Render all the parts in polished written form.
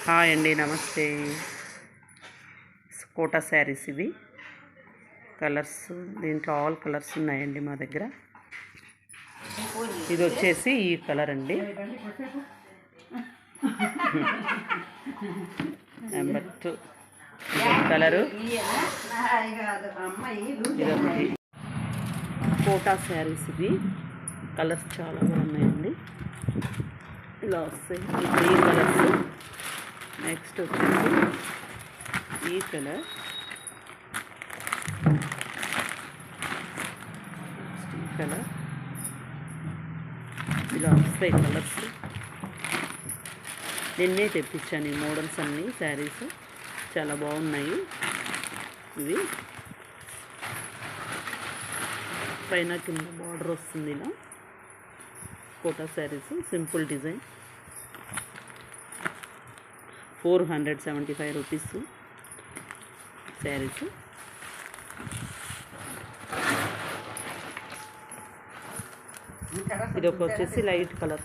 Hi అండి, నమస్తే. Quota saris ఇవి. కలర్స్ దీంట్లో ఆల్ కలర్స్ ఉన్నాయండి మా దగ్గర. ఇది వచ్చేసి ఈ కలర్ అండి, నెంబర్ 2 కలరు. ఇదొకటి కోటా శారీస్ ఇవి. కలర్స్ చాలా బాగున్నాయండి. ఇలా వస్తాయి ఈ 3 కలర్స్. నెక్స్ట్ వచ్చేసి ఈ కలర్, ఈ కలర్. ఇలా వస్తాయి కలర్స్. నిన్నే తెప్పించాను ఈ మోడల్స్ అన్నీ. శారీస్ చాలా బాగున్నాయి. ఇవి పైన కింద బార్డర్ వస్తుంది. ఇలా Kota saris simple design. 475 rupees saris. ఇది ఒక వచ్చేసి లైట్ కలర్.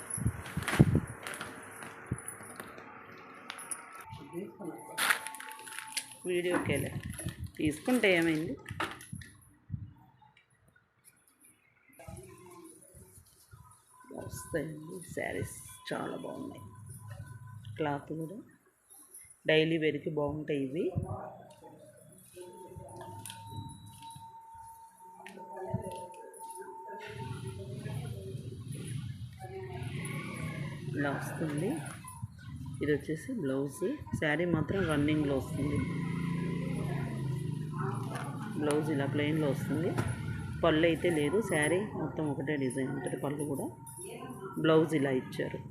వీడియోకి వెళ్ళే తీసుకుంటే ఏమైంది. వస్తాయండి శారీస్, చాలా బాగున్నాయి. క్లాత్ కూడా డైలీ వేర్కి బాగుంటాయి ఇవి. ఇలా వస్తుంది. ఇది వచ్చేసి బ్లౌజ్. శారీ మాత్రం రన్నింగ్లో వస్తుంది. బ్లౌజ్ ఇలా ప్లెయిన్లో వస్తుంది. పళ్ళు అయితే లేదు. శారీ మొత్తం ఒకటే డిజైన్ ఉంటుంది. పళ్ళు కూడా. బ్లౌజ్ ఇలా ఇచ్చారు.